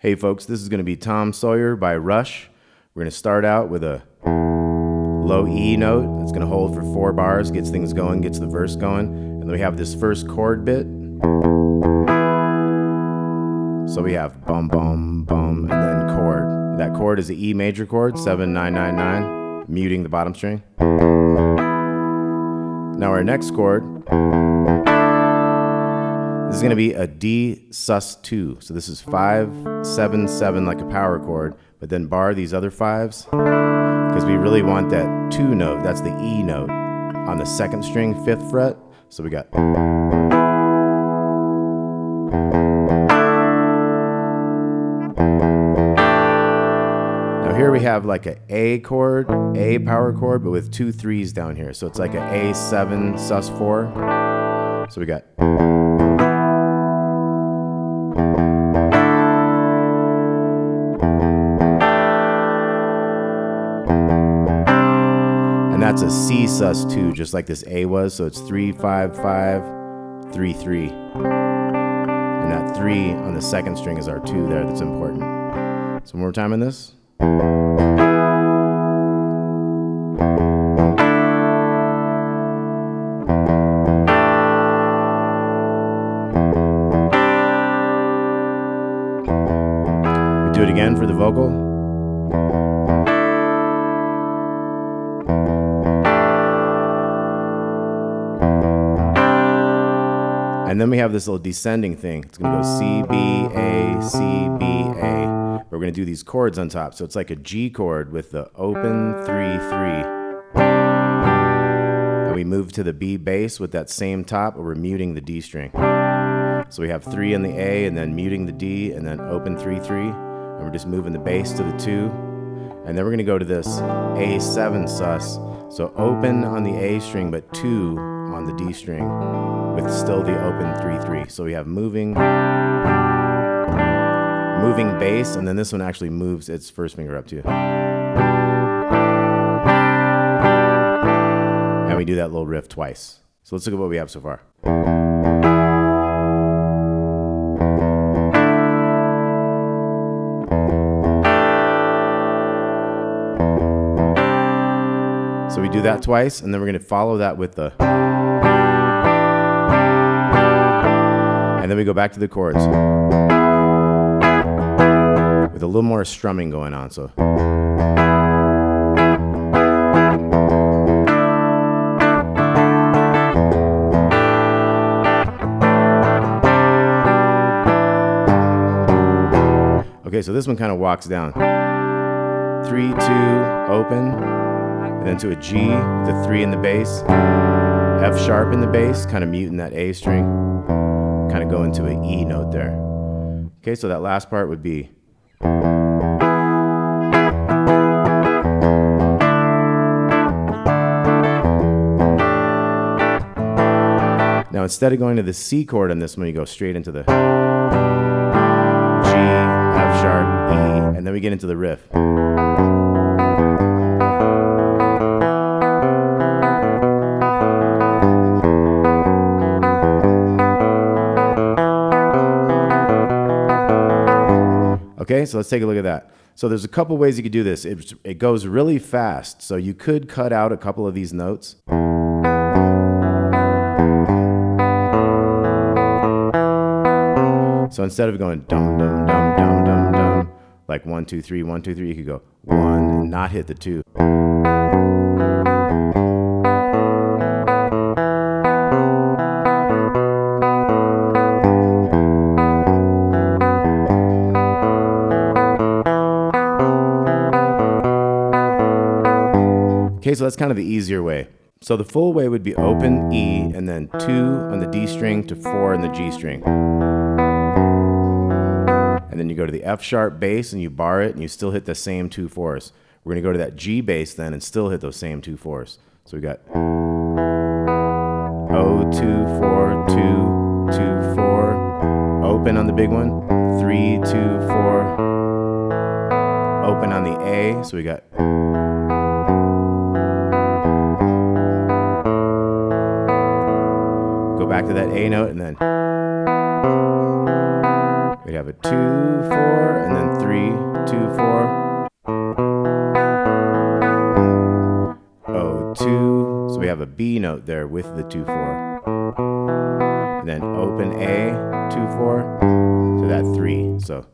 Hey folks, this is going to be Tom Sawyer by Rush. We're going to start out with a low E note that's going to hold for 4 bars, gets things going, gets the verse going. And then we have this first chord bit. So we have bum, bum, bum, and then chord. And that chord is the E major chord, 7-9-9-9, muting the bottom string. Now our next chord, this is going to be a D sus2. So this is 5-7-7 like a power chord, but then bar these other 5s because we really want that 2 note. That's the E note on the 2nd string, 5th fret. So we got. Now here we have like an A chord, A power chord, but with 2 3s down here. So it's like an A7sus4. So we got. That's a C sus2, just like this A was. So it's 3-5-5, 3-3. And that 3 on the 2nd string is our 2 there that's important. So one more time on this. We do it again for the vocal. And then we have this little descending thing. It's gonna go C, B, A, C, B, A. We're gonna do these chords on top. So it's like a G chord with the open 3-3. And we move to the B bass with that same top, but we're muting the D string. So we have 3 in the A and then muting the D and then open 3-3. And we're just moving the bass to the 2. And then we're gonna go to this A7sus. So open on the A string, but 2 on the D string, with still the open 3-3. So we have moving bass, and then this one actually moves its first finger up too. And we do that little riff twice. So let's look at what we have so far. So we do that twice, and then we're going to follow that with the. And then we go back to the chords with a little more strumming going on. So okay, so this one kind of walks down 3-2 open, and then to a G with a 3 in the bass, F sharp in the bass, kind of muting that A string. Kind of go into an E note there. Okay, so that last part would be. Now instead of going to the C chord on this one, you go straight into the G, F sharp, E, and then we get into the riff. Okay, so let's take a look at that. So there's a couple ways you could do this. It goes really fast, so you could cut out a couple of these notes. So instead of going dum dum dum dum dum dum, like 1 2 3 1 2 3, you could go 1 and not hit the 2. Okay, so that's kind of the easier way. So the full way would be open E and then 2 on the D string to 4 on the G string. And then you go to the F sharp bass and you bar it and you still hit the same 2 4s. We're gonna go to that G bass then and still hit those same 2 4s. So we got O 2 4 2 2 4, open on the big one, 3 2 4, open on the A. So we got. Go back to that A note and then We'd have a 2, 4, and then 3, 2, 4. O2. So we have a B note there with the 2, 4. And then open A, 2, 4 to that 3. So.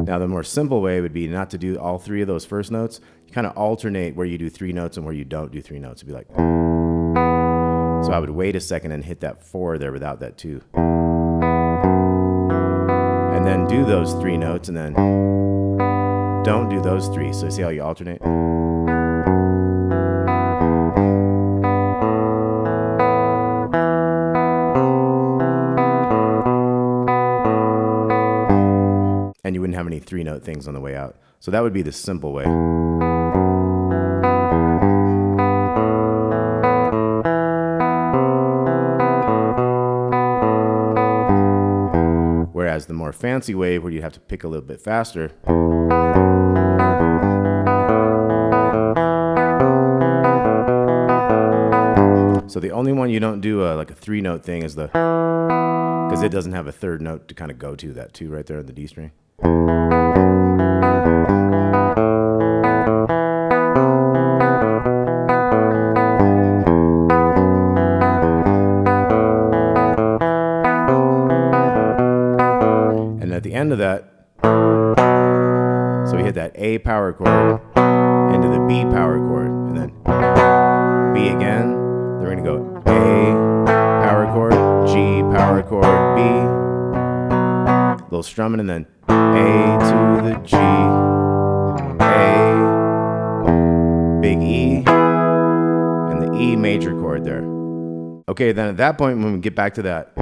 Now the more simple way would be not to do all 3 of those first notes. You kind of alternate where you do 3 notes and where you don't do 3 notes. It'd be like, so I would wait a second and hit that 4 there without that 2. And then do those 3 notes and then don't do those 3. So see how you alternate? And you wouldn't have any 3-note things on the way out. So that would be the simple way. Whereas the more fancy way, where you have to pick a little bit faster, so the only one you don't do like a 3-note thing is the, because it doesn't have a 3rd note to kind of go to, that 2 right there on the D string. And at the end of that, so we hit that A power chord into the B power chord, and then B again. Then we're going to go A power chord, G power chord, B, little strumming, and then A to the G, A, big E, and the E major chord there. Okay, then at that point, when we get back to that,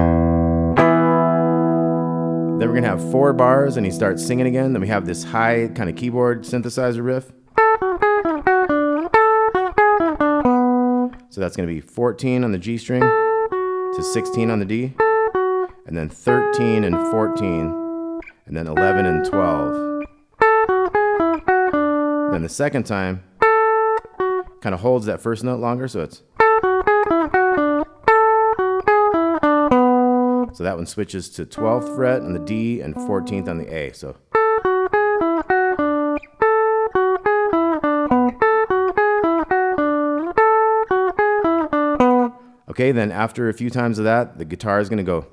then we're gonna have 4 bars and he starts singing again. Then we have this high kind of keyboard synthesizer riff. So that's gonna be 14 on the G string to 16 on the D, and then 13 and 14, and then 11 and 12. Then the second time kind of holds that first note longer, so it's, so that one switches to 12th fret on the D and 14th on the A. So okay, then after a few times of that, the guitar is going to go.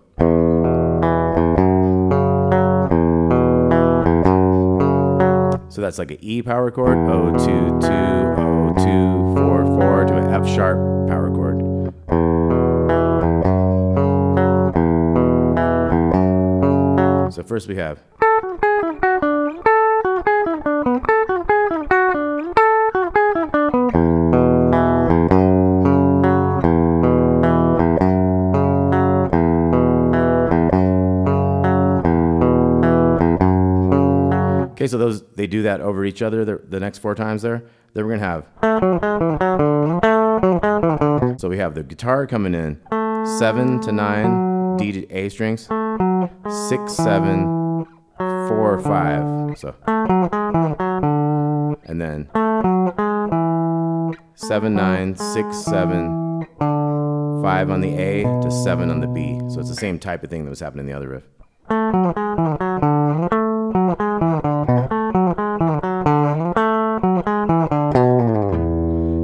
So that's like an E power chord, O2, 2, O2, 4, 4 to an F sharp power chord. So first we have. Okay, so those, they do that over each other the next 4 times there. Then we're gonna have. So we have the guitar coming in 7 to 9 D to A strings, 6, 7, 4, 5. So, and then 7, 9, 6, 7, 5 on the A to 7 on the B. So it's the same type of thing that was happening in the other riff.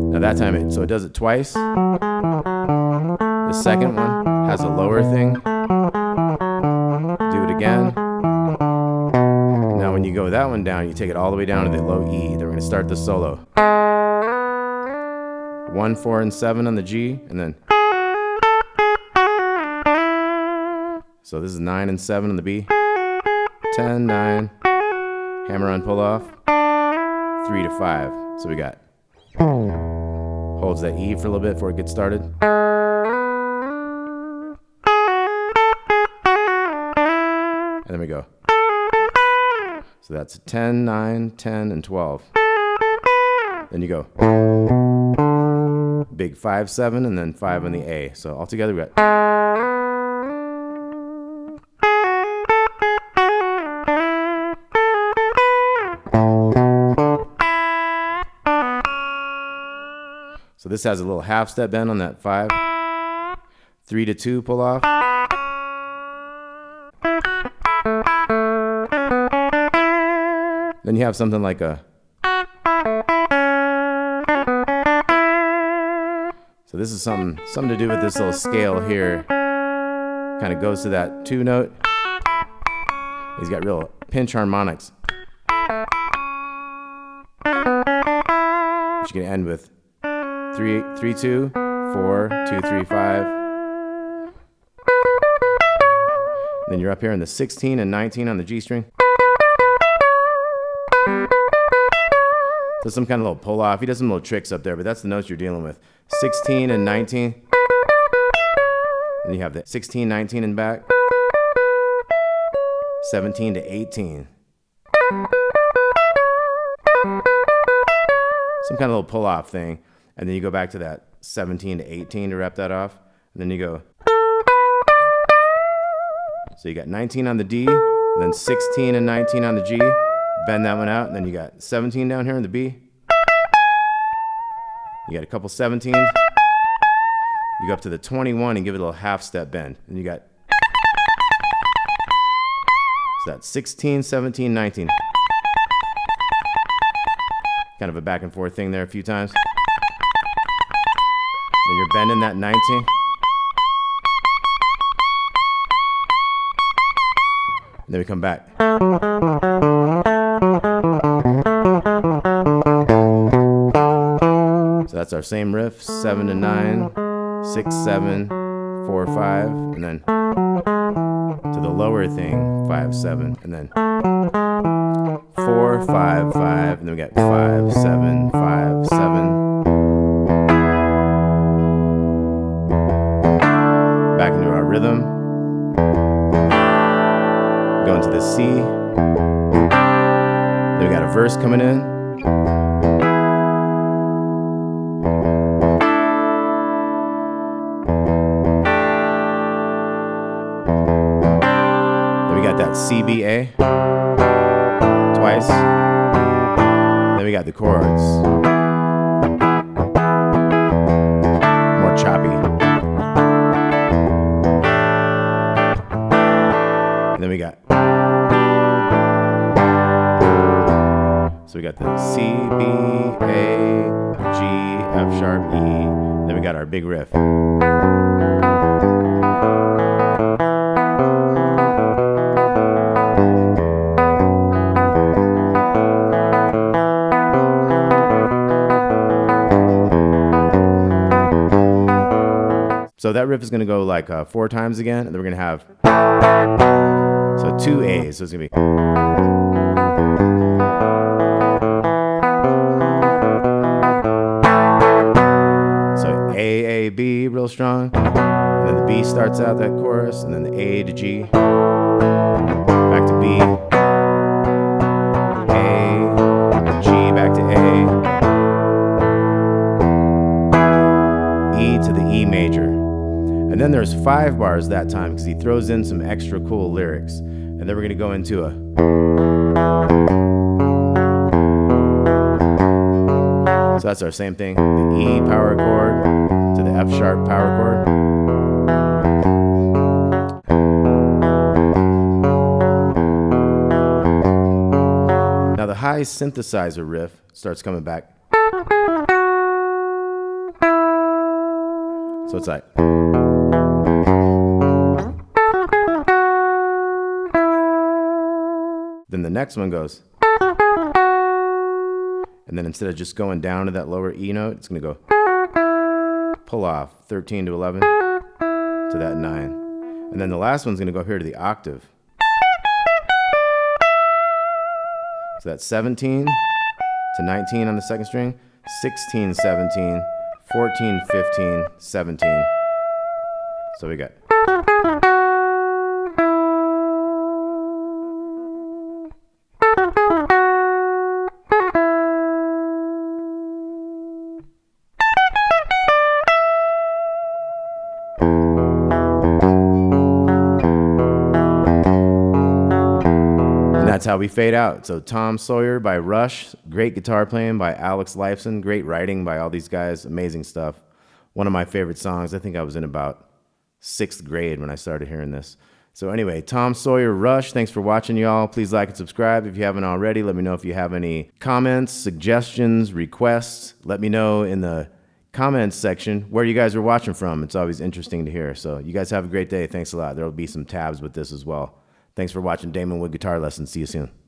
Now that time, so it does it twice. The second one has a lower thing. Do it again. Now when you go that one down, you take it all the way down to the low E. Then we're going to start the solo. 1, 4, and 7 on the G, and then. So this is 9 and 7 on the B. 10, 9, hammer on pull off, 3 to 5. So we got. Holds that E for a little bit before it gets started. And then we go. So that's 10, 9, 10, and 12. Then you go. Big 5, 7, and then 5 on the A. So altogether we got. So this has a little half step bend on that 5. 3 to 2 pull off. Then you have something like a. So this is something to do with this little scale here. Kind of goes to that 2 note. He's got real pinch harmonics. Which you can end with 3 2 4 2 3 5. Then you're up here in the 16 and 19 on the G string. So some kind of little pull off. He does some little tricks up there, but that's the notes you're dealing with. 16 and 19. Then you have the 16, 19 in back. 17 to 18. Some kind of little pull off thing. And then you go back to that 17 to 18 to wrap that off. And then you go. So you got 19 on the D, then 16 and 19 on the G. Bend that one out, and then you got 17 down here on the B. You got a couple 17s. You go up to the 21 and give it a little half step bend. And you got, so that's 16, 17, 19. Kind of a back and forth thing there a few times. Then you're bending that 19. And then we come back. So that's our same riff, 7 to 9, 6, 7, 4, 5, and then to the lower thing, 5, 7, and then 4, 5, 5, and then we got 5, 7, 5, 7. Back into our rhythm. Go into the C. Then we got a verse coming in. Then we got that CBA twice. Then we got the chords. More choppy. And then we got. So we got the C, B, A, G, F sharp, E. Then we got our big riff. So that riff is going to go like 4 times again, and then we're going to have, so 2 A's, so it's going to be. So A, B, real strong, and then the B starts out that chorus, and then the A to G, back to B, A, G, back to A, E to the E major. And then there's 5 bars that time because he throws in some extra cool lyrics. And then we're going to go into a. So that's our same thing. The E power chord to the F sharp power chord. Now the high synthesizer riff starts coming back. So it's like. Then the next one goes. And then instead of just going down to that lower E note, it's going to go pull off 13 to 11 to that 9. And then the last one's going to go here to the octave. So that's 17 to 19 on the second string, 16, 17, 14, 15, 17. So we got. how we fade out. So Tom Sawyer by Rush, great guitar playing by Alex Lifeson, great writing by all these guys, amazing stuff. One of my favorite songs. I think I was in about 6th grade when I started hearing this. So anyway, Tom Sawyer, Rush, thanks for watching, y'all. Please like and subscribe if you haven't already. Let me know if you have any comments, suggestions, requests. Let me know in the comments section where you guys are watching from. It's always interesting to hear. So you guys have a great day. Thanks a lot. There will be some tabs with this as well. Thanks for watching Damon with Guitar Lessons. See you soon.